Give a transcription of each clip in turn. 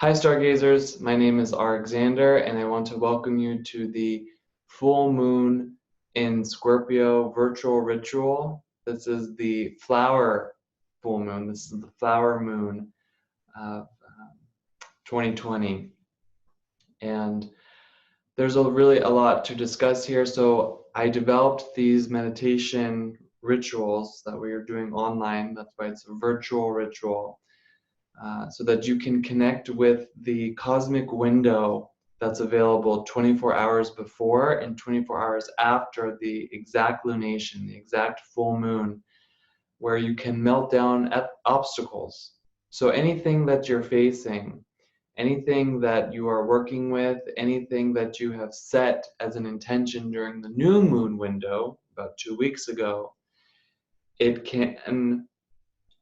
Hi, Stargazers. My name is Alexander, and I want to welcome you to the full moon in Scorpio virtual ritual. This is the flower full moon. This is the flower moon of 2020. And there's really a lot to discuss here. So I developed these meditation rituals that we are doing online. That's why it's a virtual ritual. So that you can connect with the cosmic window that's available 24 hours before and 24 hours after the exact lunation, the exact full moon, where you can melt down obstacles. So anything that you're facing, anything that you are working with, anything that you have set as an intention during the new moon window about 2 weeks ago,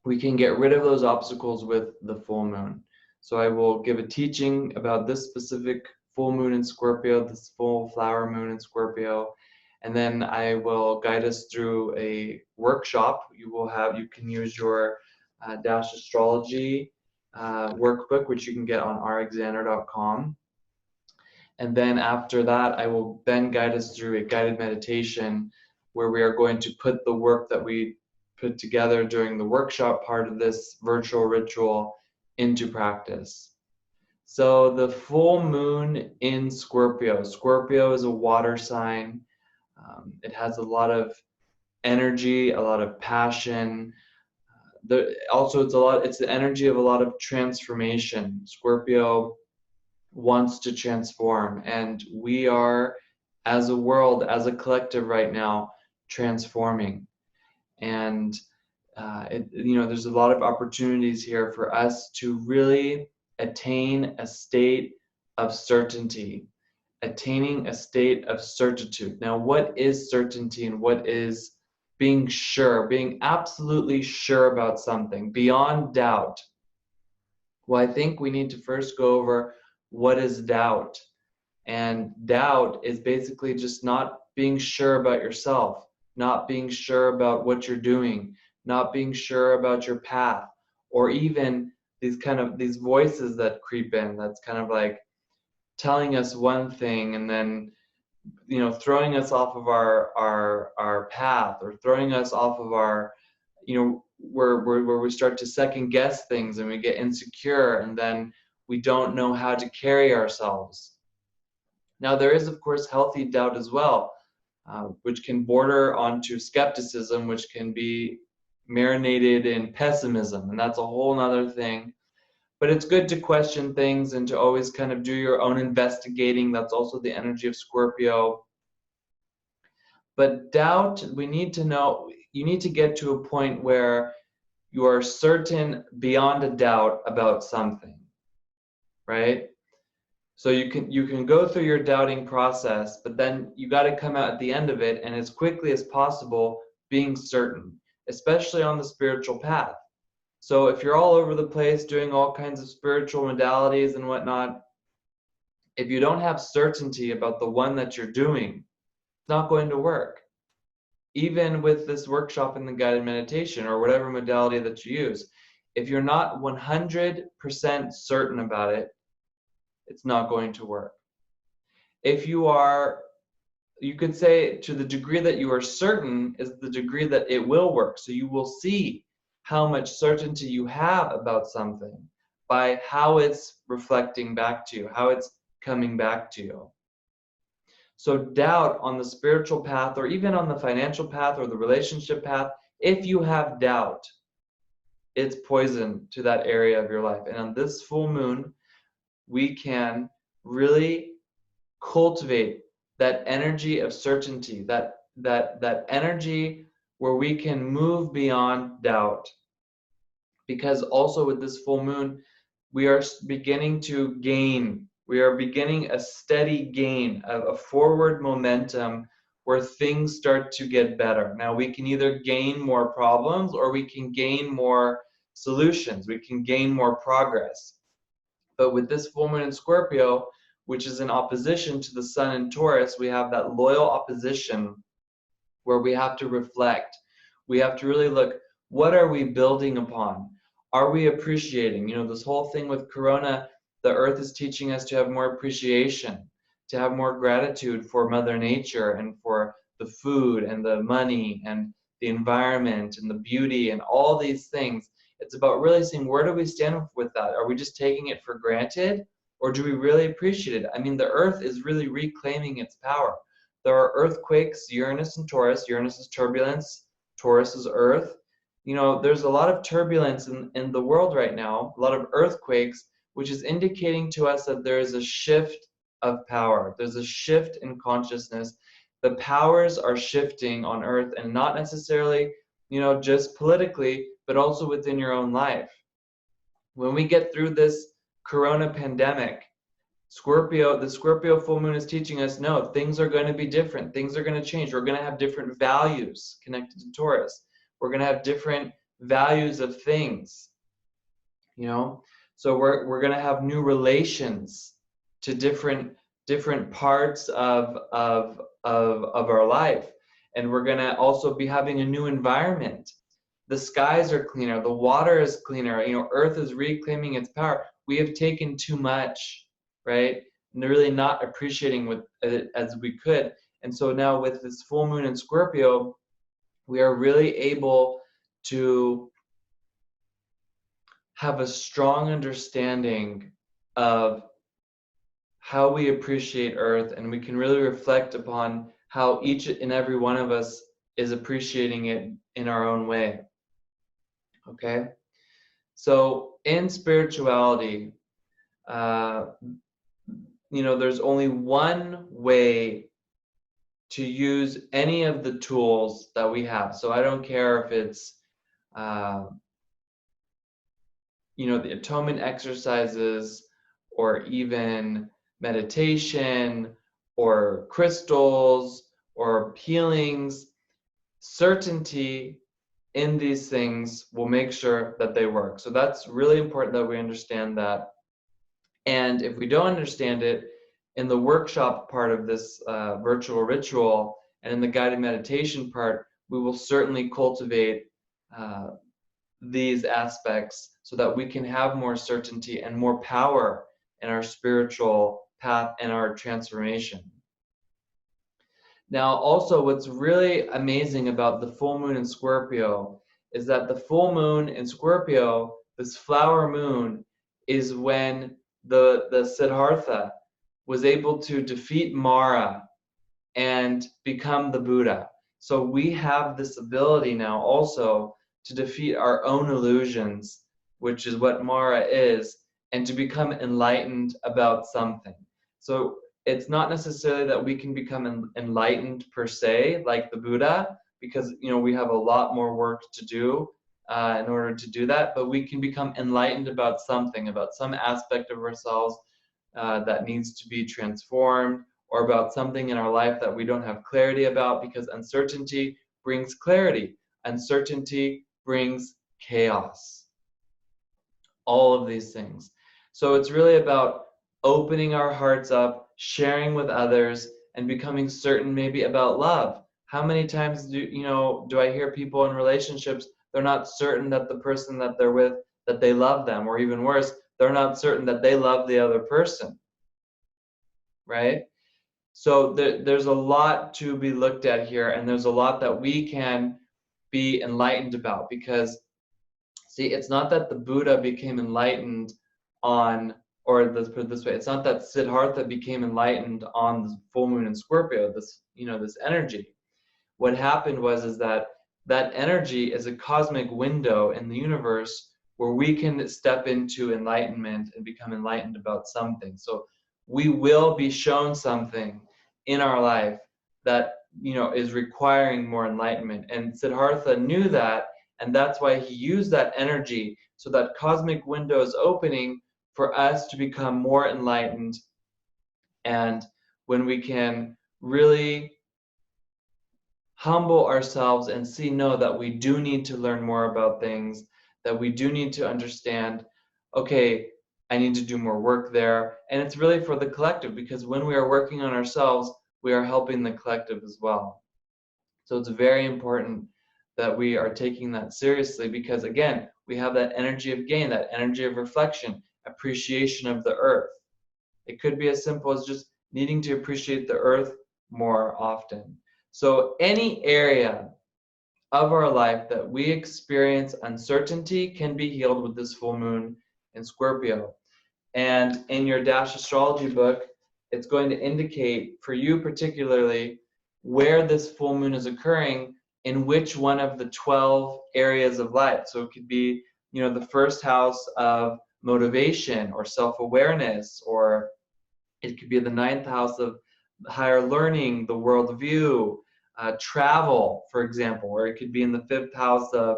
we can get rid of those obstacles with the full moon. So I will give a teaching about this specific full moon in Scorpio, this full flower moon in Scorpio, and then I will guide us through a workshop. You can use your Dash Astrology workbook, which you can get on rxander.com. And then after that, I will then guide us through a guided meditation where we are going to put the work that we put together during the workshop part of this virtual ritual into practice. So the full moon in Scorpio. Scorpio is a water sign. It has a lot of energy, a lot of passion. It's the energy of a lot of transformation. Scorpio wants to transform, and we are, as a world, as a collective right now, transforming. And there's a lot of opportunities here for us to really attain a state of certainty, attaining a state of certitude. Now, what is certainty and what is being sure, being absolutely sure about something, beyond doubt? Well, I think we need to first go over what is doubt. And doubt is basically just not being sure about yourself, not being sure about what you're doing, not being sure about your path, or even these voices that creep in that's kind of like telling us one thing and then throwing us off of our path, or throwing us off of our where we start to second guess things and we get insecure, and then we don't know how to carry ourselves. Now, there is, of course, healthy doubt as well, which can border onto skepticism, which can be marinated in pessimism, and that's a whole nother thing. But it's good to question things and to always kind of do your own investigating. That's also the energy of Scorpio. But doubt, we need to know, you need to get to a point where you are certain beyond a doubt about something, right? So you can go through your doubting process, but then you got to come out at the end of it, and as quickly as possible, being certain, especially on the spiritual path. So if you're all over the place doing all kinds of spiritual modalities and whatnot, if you don't have certainty about the one that you're doing, it's not going to work. Even with this workshop in the guided meditation or whatever modality that you use, if you're not 100% certain about it, it's not going to work. If you are, you could say, to the degree that you are certain is the degree that it will work. So you will see how much certainty you have about something by how it's reflecting back to you, how it's coming back to you. So doubt on the spiritual path, or even on the financial path or the relationship path, if you have doubt, it's poison to that area of your life. And on this full moon, we can really cultivate that energy of certainty, that energy where we can move beyond doubt. Because also with this full moon, we are beginning to gain, we are beginning a steady gain of a forward momentum where things start to get better. Now, we can either gain more problems or we can gain more solutions, we can gain more progress. But with this full moon in Scorpio, which is in opposition to the sun in Taurus, we have that loyal opposition where we have to reflect. We have to really look, what are we building upon? Are we appreciating? This whole thing with Corona the earth is teaching us to have more appreciation, to have more gratitude for Mother Nature and for the food and the money and the environment and the beauty and all these things. It's about really seeing, where do we stand with that? Are we just taking it for granted, or do we really appreciate it? I mean, the earth is really reclaiming its power. There are earthquakes, Uranus and Taurus. Uranus is turbulence, Taurus is earth. You know, there's a lot of turbulence in the world right now, a lot of earthquakes, which is indicating to us that there is a shift of power. There's a shift in consciousness. The powers are shifting on earth, and not necessarily, you know, just politically, but also within your own life. When we get through this corona pandemic, the Scorpio full moon is teaching us, no, things are going to be different. Things are going to change. We're going to have different values connected to Taurus. We're going to have different values of things, you know? So we're going to have new relations to different parts of our life. And we're going to also be having a new environment. The skies are cleaner, the water is cleaner, you know, earth is reclaiming its power. We have taken too much, right? And they're really not appreciating it as we could. And so now with this full moon in Scorpio, we are really able to have a strong understanding of how we appreciate earth, and we can really reflect upon how each and every one of us is appreciating it in our own way. Okay? So in spirituality, you know, there's only one way to use any of the tools that we have. So I don't care if it's, you know, the atonement exercises, or even meditation, or crystals, or healings. Certainty in these things will make sure that they work. So that's really important that we understand that. And if we don't understand it, in the workshop part of this virtual ritual and in the guided meditation part, we will certainly cultivate these aspects so that we can have more certainty and more power in our spiritual path and our transformation. Now, also, what's really amazing about the full moon in Scorpio is that the full moon in Scorpio, this flower moon, is when the Siddhartha was able to defeat Mara and become the Buddha. So we have this ability now also to defeat our own illusions, which is what Mara is, and to become enlightened about something. So it's not necessarily that we can become enlightened per se, like the Buddha, because, you know, we have a lot more work to do in order to do that, but we can become enlightened about something, about some aspect of ourselves that needs to be transformed, or about something in our life that we don't have clarity about, because uncertainty brings clarity. Uncertainty brings chaos. All of these things. So it's really about opening our hearts up, sharing with others, and becoming certain maybe about love. How many times do I hear people in relationships, they're not certain that the person that they're with, that they love them, or even worse, they're not certain that they love the other person, right? So there's a lot to be looked at here, and there's a lot that we can be enlightened about, because see, it's not that the Buddha became enlightened on, or let's put it this way, it's not that Siddhartha became enlightened on the full moon in Scorpio, this energy. What happened is that energy is a cosmic window in the universe where we can step into enlightenment and become enlightened about something. So we will be shown something in our life that, you know, is requiring more enlightenment. And Siddhartha knew that, and that's why he used that energy, so that cosmic window is opening for us to become more enlightened. And when we can really humble ourselves and know that we do need to learn more about things, that we do need to understand, okay, I need to do more work there. And it's really for the collective, because when we are working on ourselves, we are helping the collective as well. So it's very important that we are taking that seriously, because again, we have that energy of gain, that energy of reflection. appreciation of the earth. It could be as simple as just needing to appreciate the earth more often. So any area of our life that we experience uncertainty can be healed with this full moon in Scorpio. And in your Dash Astrology book, it's going to indicate for you particularly where this full moon is occurring in which one of the 12 areas of life. So it could be, you know, the first house of motivation or self-awareness, or it could be the ninth house of higher learning, the worldview, travel, for example, or it could be in the fifth house of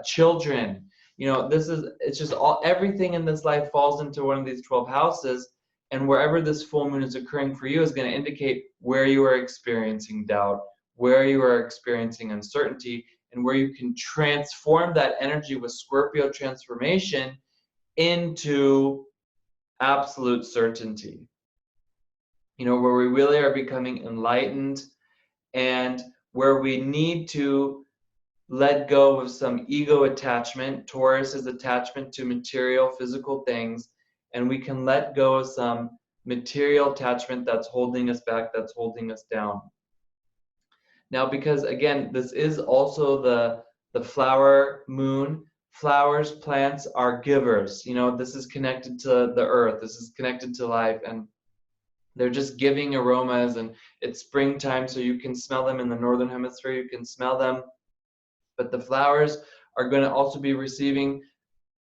children. You know, it's just everything in this life falls into one of these 12 houses, and wherever this full moon is occurring for you is going to indicate where you are experiencing doubt, where you are experiencing uncertainty, and where you can transform that energy with Scorpio transformation into absolute certainty. You know, where we really are becoming enlightened, and where we need to let go of some ego attachment. Taurus is attachment to material, physical things, and we can let go of some material attachment that's holding us back, that's holding us down. Now, because again, this is also the flower moon. Flowers, plants are givers. You know, this is connected to the earth. This is connected to life, and they're just giving aromas, and it's springtime, so you can smell them in the northern hemisphere. You can smell them. But the flowers are going to also be receiving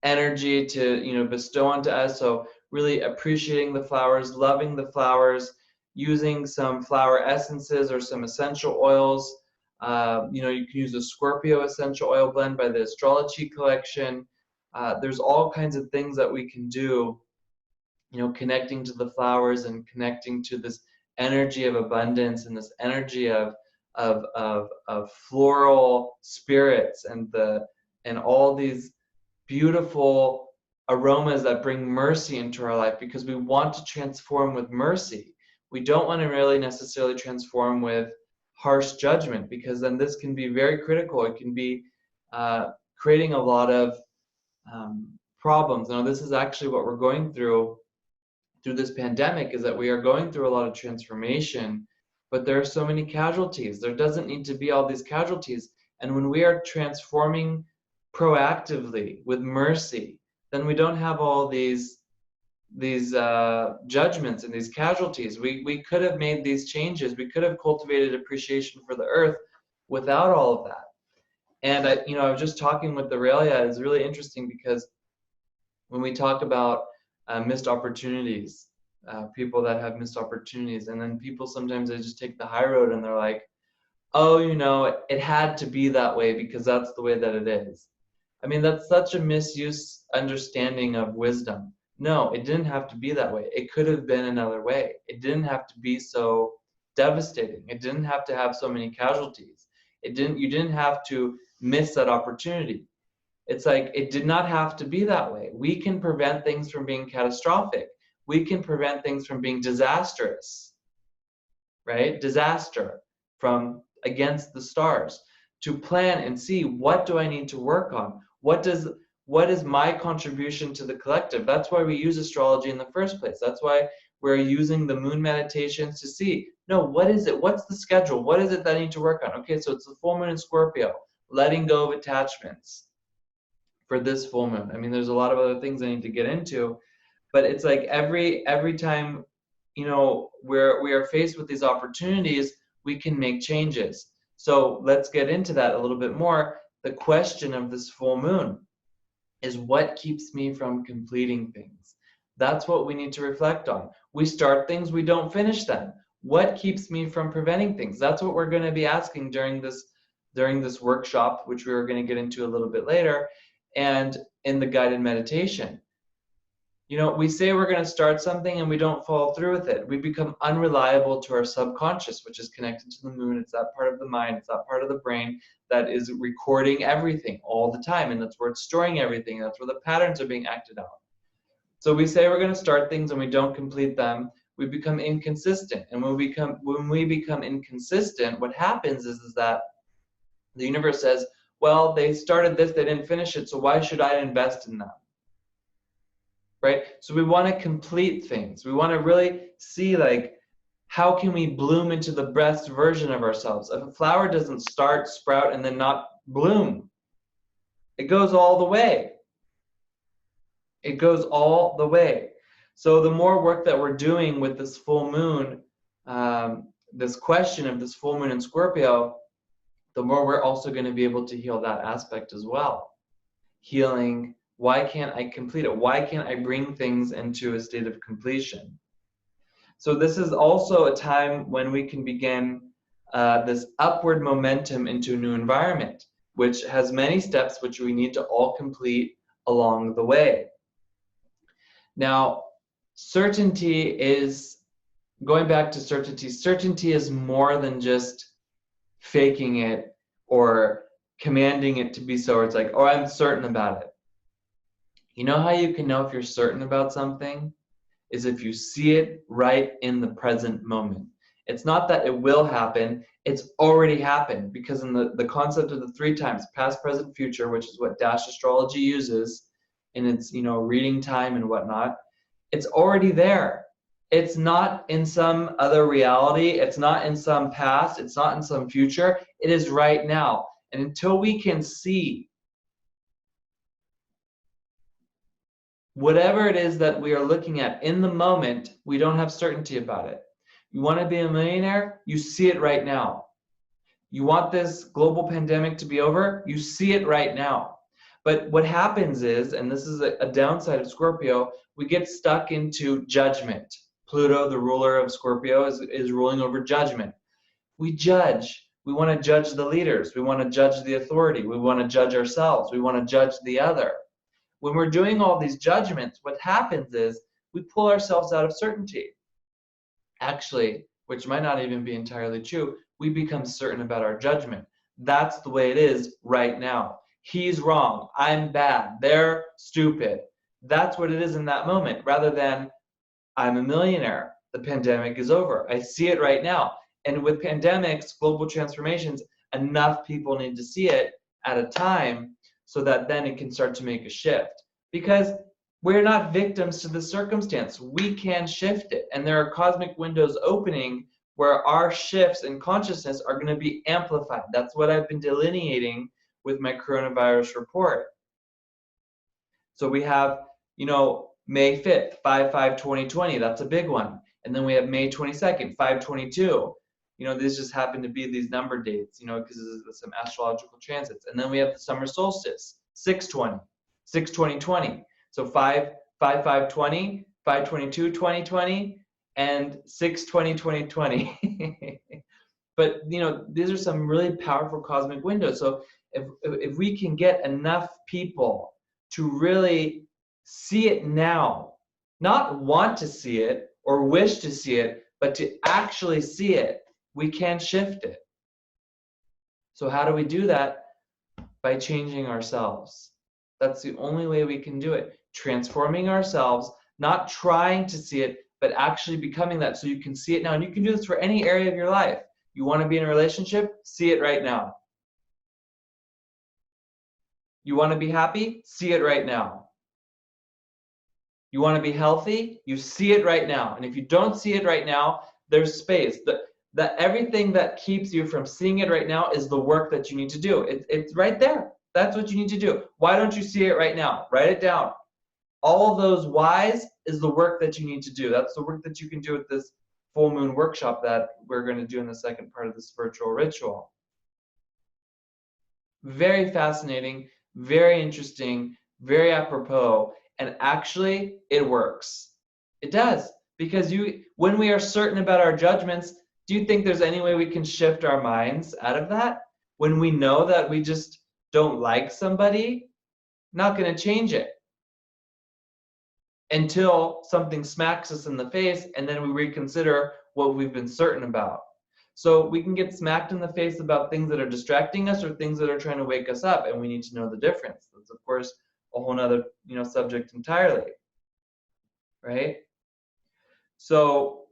energy to, you know, bestow onto us. So really appreciating the flowers, loving the flowers, using some flower essences or some essential oils. You know, you can use a Scorpio essential oil blend by the Astrolochi collection. There's all kinds of things that we can do, you know, connecting to the flowers and connecting to this energy of abundance and this energy of floral spirits and all these beautiful aromas that bring mercy into our life, because we want to transform with mercy. We don't want to really necessarily transform with harsh judgment, because then this can be very critical. It can be creating a lot of problems. Now, this is actually what we're going through this pandemic, is that we are going through a lot of transformation, but there are so many casualties. There doesn't need to be all these casualties. And when we are transforming proactively with mercy, then we don't have all these judgments and these casualties. We could have made these changes. We could have cultivated appreciation for the earth without all of that. And I was just talking with Aurelia. It's really interesting because when we talk about missed opportunities, people that have missed opportunities, and then people sometimes they just take the high road and they're like, oh, you know, it had to be that way because that's the way that it is. I mean, that's such a misuse understanding of wisdom. No, it didn't have to be that way. It could have been another way. It didn't have to be so devastating. It didn't have to have so many casualties. You didn't have to miss that opportunity. It's like, it did not have to be that way. We can prevent things from being catastrophic. We can prevent things from being disastrous, right? Disaster from against the stars. To plan and see, what do I need to work on? What is my contribution to the collective? That's why we use astrology in the first place. That's why we're using the moon meditations to see, no, what is it? What's the schedule? What is it that I need to work on? Okay, so it's the full moon in Scorpio, letting go of attachments for this full moon. I mean, there's a lot of other things I need to get into, but it's like every time, you know, we are faced with these opportunities, we can make changes. So let's get into that a little bit more. The question of this full moon is, what keeps me from completing things? That's what we need to reflect on. We start things, we don't finish them. What keeps me from preventing things? That's what we're going to be asking during this workshop, which we are going to get into a little bit later, and in the guided meditation. You know, we say we're going to start something and we don't follow through with it. We become unreliable to our subconscious, which is connected to the moon. It's that part of the mind, it's that part of the brain that is recording everything all the time, and that's where it's storing everything. That's where the patterns are being acted out. So we say we're going to start things and we don't complete them. We become inconsistent, and when we become inconsistent, what happens is that the universe says, well, they started this, they didn't finish it, so why should I invest in them? right? So we want to complete things. We want to really see, like, how can we bloom into the best version of ourselves? If a flower doesn't start, sprout, and then not bloom, it goes all the way. It goes all the way. So the more work that we're doing with this full moon, this question of this full moon in Scorpio, the more we're also going to be able to heal that aspect as well. Healing, why can't I complete it? Why can't I bring things into a state of completion? So this is also a time when we can begin this upward momentum into a new environment, which has many steps which we need to all complete along the way. Now, certainty is, going back to certainty is more than just faking it or commanding it to be so, or it's like, oh, I'm certain about it. You know how you can know if you're certain about something? Is if you see it right in the present moment. It's not that it will happen, it's already happened, because in the concept of the 3 times, past, present, future, which is what Dash Astrology uses in its, reading time and whatnot, it's already there. It's not in some other reality, it's not in some past, it's not in some future, it is right now. And until we can see whatever it is that we are looking at in the moment, we don't have certainty about it. You want to be a millionaire? You see it right now. You want this global pandemic to be over? You see it right now. But what happens is, and this is a downside of Scorpio, we get stuck into judgment. Pluto, the ruler of Scorpio, is ruling over judgment. We judge. We want to judge the leaders. We want to judge the authority. We want to judge ourselves. We want to judge the other. When we're doing all these judgments, what happens is we pull ourselves out of certainty. Actually, which might not even be entirely true, we become certain about our judgment. That's the way it is right now. He's wrong. I'm bad. They're stupid. That's what it is in that moment, rather than I'm a millionaire. The pandemic is over. I see it right now. And with pandemics, global transformations, enough people need to see it at a time so that then it can start to make a shift. Because we're not victims to the circumstance. We can shift it. And there are cosmic windows opening where our shifts in consciousness are going to be amplified. That's what I've been delineating with my coronavirus report. So we have, May 5th, 5/5/2020. That's a big one. And then we have May 22nd, 5/22. These just happen to be these number dates, because of some astrological transits. And then we have the summer solstice, 6/20, 6/20/20. So 5/5/20, 5/22/2020, and 6/20/2020. But these are some really powerful cosmic windows. So if we can get enough people to really see it now, not want to see it or wish to see it, but to actually see it, we can shift it. So how do we do that? By changing ourselves. That's the only way we can do it. Transforming ourselves, not trying to see it, but actually becoming that, so you can see it now. And you can do this for any area of your life. You want to be in a relationship? See it right now. You want to be happy? See it right now. You want to be healthy? You see it right now. And if you don't see it right now, there's space. That everything that keeps you from seeing it right now is the work that you need to do. It's right there. That's what you need to do. Why don't you see it right now? Write it down. All of those whys is the work that you need to do. That's the work that you can do with this full moon workshop that we're going to do in the second part of this virtual ritual. Very fascinating, very interesting, very apropos, and actually it works. It does, because when we are certain about our judgments, do you think there's any way we can shift our minds out of that? When we know that we just don't like somebody, not going to change it until something smacks us in the face, and then we reconsider what we've been certain about. So we can get smacked in the face about things that are distracting us or things that are trying to wake us up, and we need to know the difference. That's, of course, a whole nother subject entirely, right? So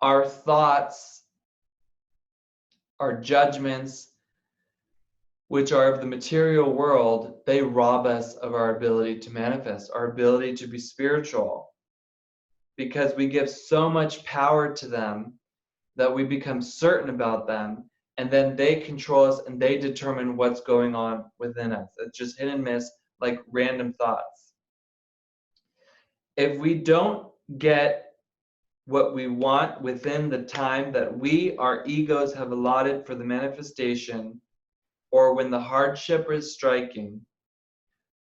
our thoughts, our judgments, which are of the material world, they rob us of our ability to manifest, our ability to be spiritual, because we give so much power to them that we become certain about them, and then they control us and they determine what's going on within us. It's just hit and miss, like random thoughts. If we don't get what we want within the time that we, our egos, have allotted for the manifestation, or when the hardship is striking,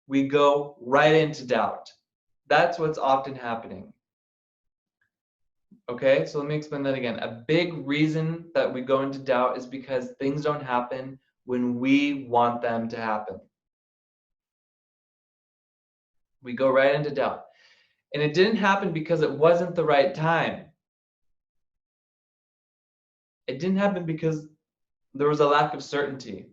we go right into doubt. That's what's often happening. Okay, so let me explain that again. A big reason that we go into doubt is because things don't happen when we want them to happen. We go right into doubt. And it didn't happen because it wasn't the right time. It didn't happen because there was a lack of certainty.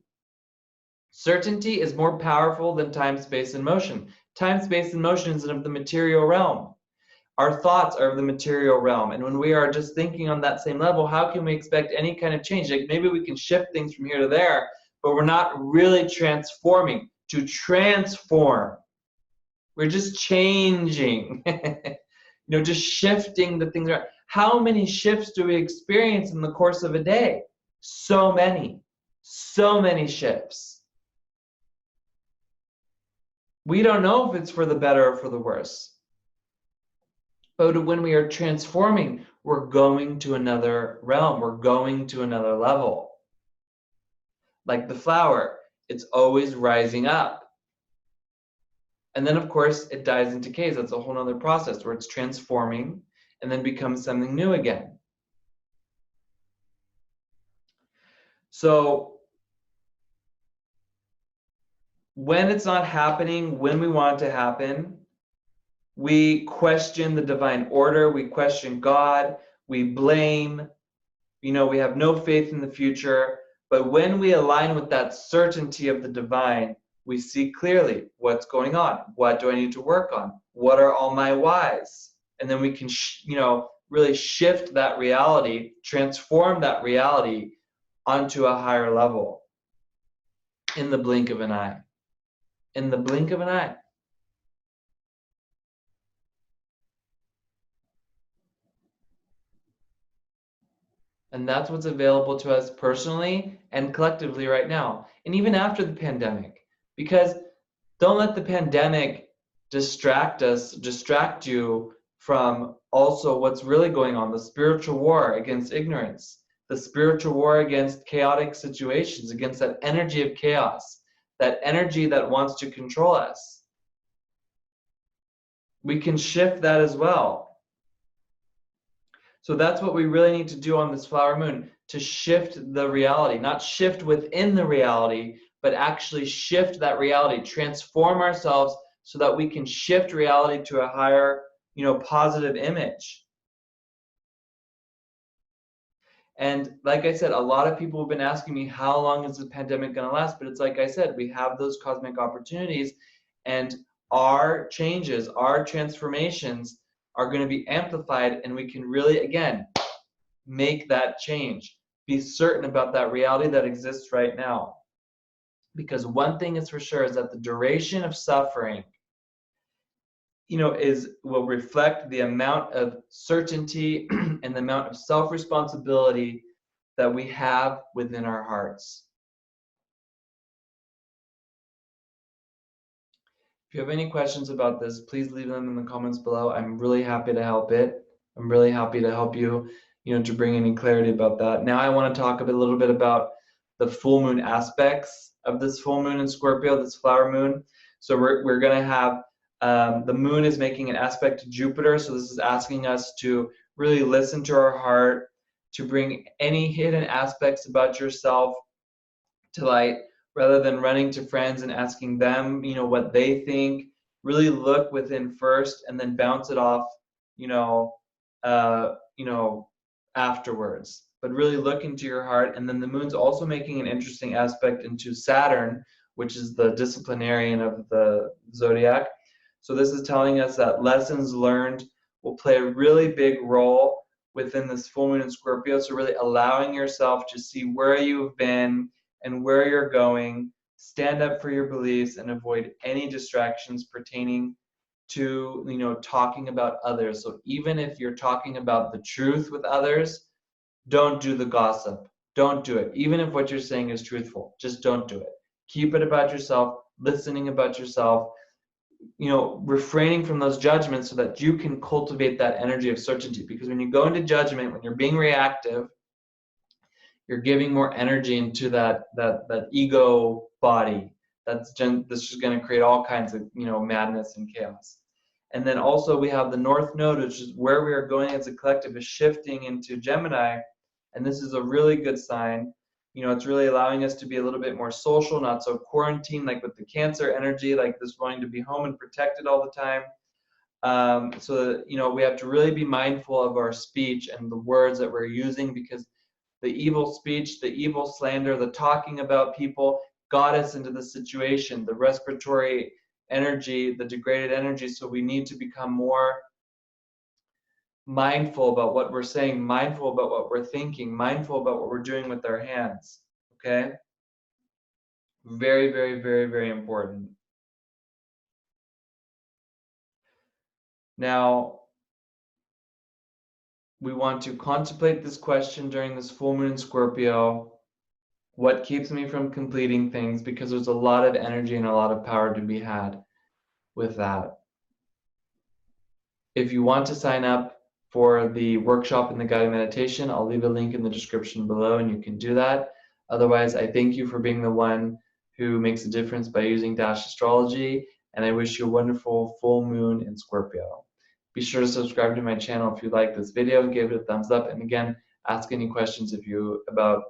Certainty is more powerful than time, space, and motion. Time, space, and motion is of the material realm. Our thoughts are of the material realm. And when we are just thinking on that same level, how can we expect any kind of change? Like maybe we can shift things from here to there, but we're not really transforming. To transform, we're just changing. Just shifting the things around. How many shifts do we experience in the course of a day? So many shifts. We don't know if it's for the better or for the worse. But when we are transforming, we're going to another realm. We're going to another level. Like the flower, it's always rising up. And then, of course, it dies and decays. That's a whole other process where it's transforming and then becomes something new again. So when it's not happening when we want it to happen, we question the divine order, we question God, we blame, we have no faith in the future. But when we align with that certainty of the divine, we see clearly what's going on. What do I need to work on? What are all my whys? And then we can, really shift that reality, transform that reality onto a higher level in the blink of an eye. In the blink of an eye. And that's what's available to us personally and collectively right now. And even after the pandemic. Because don't let the pandemic distract you from also what's really going on, the spiritual war against ignorance, the spiritual war against chaotic situations, against that energy of chaos, that energy that wants to control us. We can shift that as well. So that's what we really need to do on this flower moon, to shift the reality, not shift within the reality, but actually shift that reality, transform ourselves so that we can shift reality to a higher, positive image. And like I said, a lot of people have been asking me, how long is the pandemic going to last? But it's like I said, we have those cosmic opportunities, and our changes, our transformations are going to be amplified, and we can really, again, make that change. Be certain about that reality that exists right now. Because one thing is for sure is that the duration of suffering, will reflect the amount of certainty and the amount of self-responsibility that we have within our hearts. If you have any questions about this, please leave them in the comments below. I'm really happy to help it. I'm really happy to help you, to bring any clarity about that. Now I want to talk a little bit about the full moon aspects of this full moon in Scorpio, this flower moon. So we're going to have, the moon is making an aspect to Jupiter. So this is asking us to really listen to our heart, to bring any hidden aspects about yourself to light, rather than running to friends and asking them, what they think. Really look within first and then bounce it off, afterwards. But really look into your heart. And then the moon's also making an interesting aspect into Saturn, which is the disciplinarian of the zodiac. So this is telling us that lessons learned will play a really big role within this full moon in Scorpio. So really allowing yourself to see where you've been and where you're going, stand up for your beliefs and avoid any distractions pertaining to, you know, talking about others. So even if you're talking about the truth with others, don't do the gossip. Don't do it. Even if what you're saying is truthful, just don't do it. Keep it about yourself, listening about yourself, you know, refraining from those judgments so that you can cultivate that energy of certainty. Because when you go into judgment, when you're being reactive, you're giving more energy into that ego body. That's just going to create all kinds of, you know, madness and chaos. And then also we have the North Node, which is where we are going as a collective, is shifting into Gemini. And this is a really good sign. You know, it's really allowing us to be a little bit more social, not so quarantined, like with the Cancer energy, like this wanting to be home and protected all the time. So that, you know, we have to really be mindful of our speech and the words that we're using, because the evil speech, the evil slander, the talking about people got us into the situation, the respiratory energy, the degraded energy. So we need to become more mindful about what we're saying, mindful about what we're thinking, mindful about what we're doing with our hands. Okay? Very, very, very, very important. Now, we want to contemplate this question during this full moon in Scorpio. What keeps me from completing things? Because there's a lot of energy and a lot of power to be had with that. If you want to sign up for the workshop and the guided meditation, I'll leave a link in the description below and you can do that. Otherwise, I thank you for being the one who makes a difference by using Dash Astrology, and I wish you a wonderful full moon in Scorpio. Be sure to subscribe to my channel if you like this video, give it a thumbs up, and again, ask any questions if you about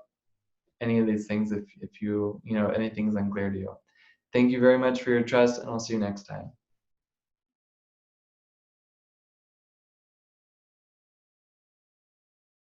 any of these things if you know anything's unclear to you. Thank you very much for your trust, and I'll see you next time.